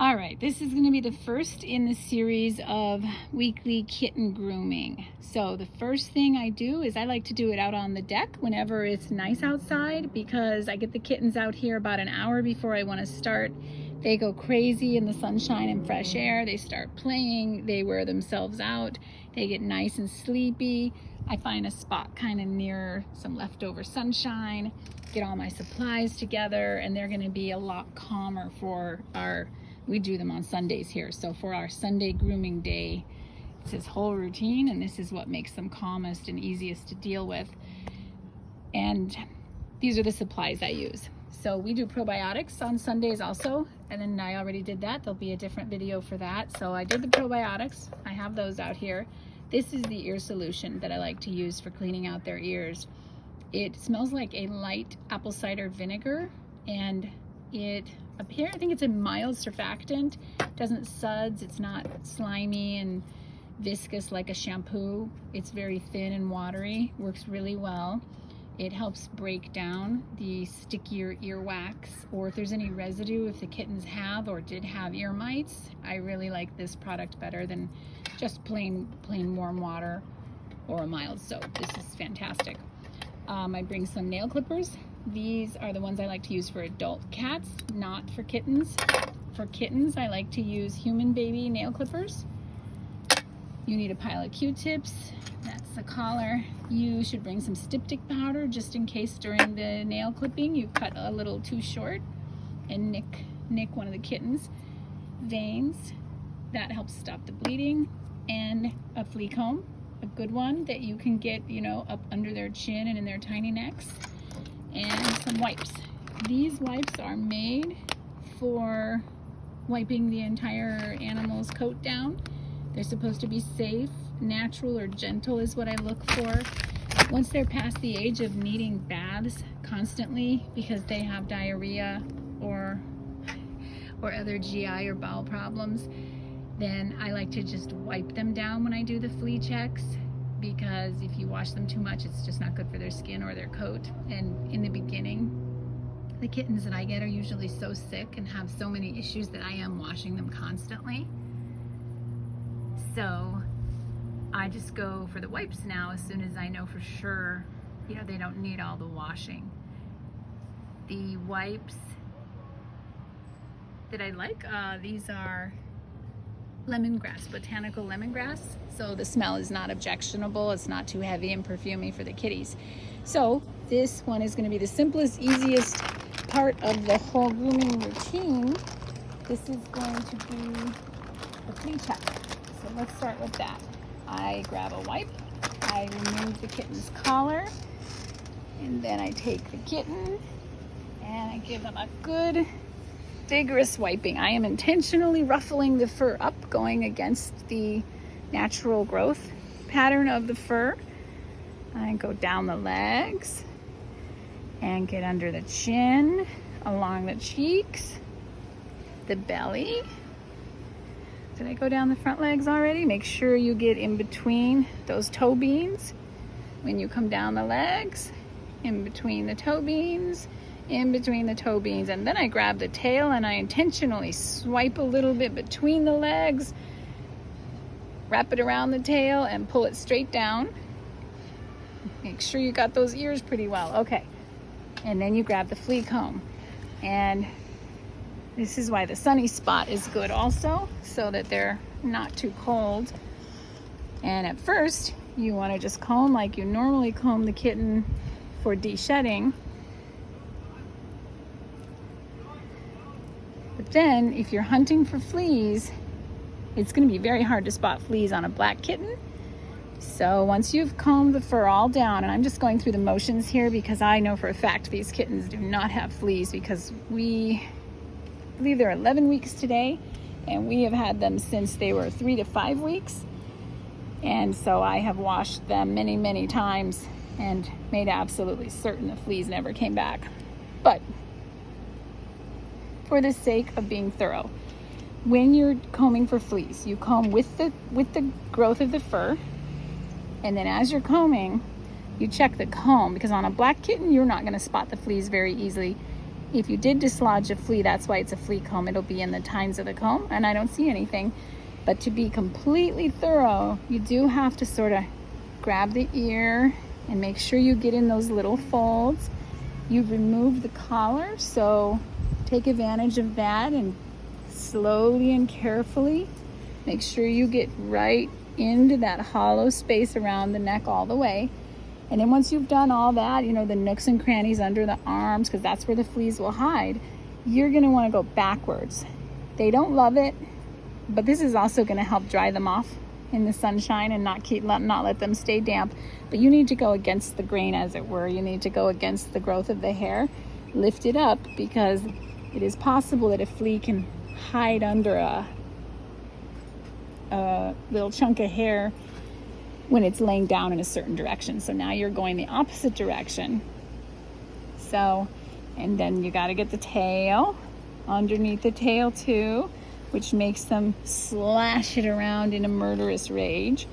All right, this is going to be the first in the series of weekly kitten grooming. So the first thing I do is I like to do it out on the deck whenever it's nice outside, because I get the kittens out here about an hour before I want to start. They go crazy in the sunshine and fresh air. They start playing, they wear themselves out, they get nice and sleepy. I find a spot kind of near some leftover sunshine, get all my supplies together, and they're going to be a lot calmer for we do them on Sundays here. So for our Sunday grooming day, it's this whole routine, and this is what makes them calmest and easiest to deal with. And these are the supplies I use. So we do probiotics on Sundays also, and then I already did that. There'll be a different video for that. So I did the probiotics. I have those out here. This is the ear solution that I like to use for cleaning out their ears. It smells like a light apple cider vinegar, and I think it's a mild surfactant. It doesn't suds, it's not slimy and viscous like a shampoo. It's very thin and watery, works really well. It helps break down the stickier earwax, or if there's any residue, if the kittens have or did have ear mites. I really like this product better than just plain warm water or a mild soap. This is fantastic. I bring some nail clippers. These are the ones I like to use for adult cats, not for kittens. For kittens, I like to use human baby nail clippers. You need a pile of Q-tips. That's the collar. You should bring some styptic powder just in case during the nail clipping you cut a little too short and nick one of the kittens' veins. That helps stop the bleeding. And a flea comb, a good one that you can get, up under their chin and in their tiny necks. And some wipes. These wipes are made for wiping the entire animal's coat down. They're supposed to be safe, natural, or gentle is what I look for. Once they're past the age of needing baths constantly because they have diarrhea or other GI or bowel problems, then I like to just wipe them down when I do the flea checks, because if you wash them too much, it's just not good for their skin or their coat. And in the beginning, the kittens that I get are usually so sick and have so many issues that I am washing them constantly. So I just go for the wipes now as soon as I know for sure, they don't need all the washing. The wipes that I like, these are lemongrass, botanical lemongrass. So the smell is not objectionable. It's not too heavy and perfumey for the kitties. So this one is going to be the simplest, easiest part of the whole grooming routine. This is going to be a flea check. So let's start with that. I grab a wipe. I remove the kitten's collar. And then I take the kitten and I give them a good vigorous wiping. I am intentionally ruffling the fur up, going against the natural growth pattern of the fur. I go down the legs and get under the chin, along the cheeks, the belly. Did I go down the front legs already? Make sure you get in between those toe beans when you come down the legs, in between the toe beans, in between the toe beans. And then I grab the tail and I intentionally swipe a little bit between the legs, wrap it around the tail and pull it straight down. Make sure you got those ears pretty well. Okay. And then you grab the flea comb. And this is why the sunny spot is good also, so that they're not too cold. And at first, you want to just comb like you normally comb the kitten for de-shedding. But then, if you're hunting for fleas, it's going to be very hard to spot fleas on a black kitten. So once you've combed the fur all down, and I'm just going through the motions here because I know for a fact these kittens do not have fleas, because I believe they're 11 weeks today, and we have had them since they were 3 to 5 weeks. And so I have washed them many, many times and made absolutely certain the fleas never came back. But for the sake of being thorough, when you're combing for fleas, you comb with the growth of the fur, and then as you're combing, you check the comb, because on a black kitten, you're not going to spot the fleas very easily. if you did dislodge a flea, that's why it's a flea comb. It'll be in the tines of the comb, and I don't see anything. But to be completely thorough, you do have to sort of grab the ear and make sure you get in those little folds. You've removed the collar, so take advantage of that and slowly and carefully make sure you get right into that hollow space around the neck all the way. And then once you've done all that, you know, the nooks and crannies under the arms, because that's where the fleas will hide, you're going to want to go backwards. They don't love it, but this is also going to help dry them off in the sunshine and not let them stay damp. But you need to go against the grain, as it were. You need to go against the growth of the hair. Lift it up, because it is possible that a flea can hide under a little chunk of hair when it's laying down in a certain direction. So now you're going the opposite direction. So, and then you got to get the tail underneath the tail too, which makes them slash it around in a murderous rage.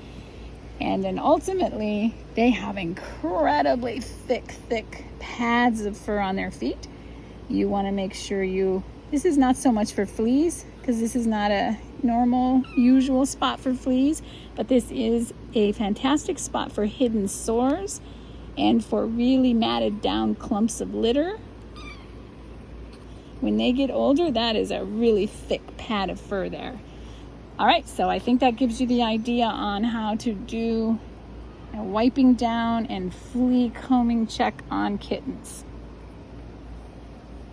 And then ultimately, they have incredibly thick pads of fur on their feet. You want to make sure this is not so much for fleas, because this is not a normal, usual spot for fleas, but this is a fantastic spot for hidden sores and for really matted down clumps of litter. When they get older, that is a really thick pad of fur there. All right, so I think that gives you the idea on how to do a wiping down and flea combing check on kittens.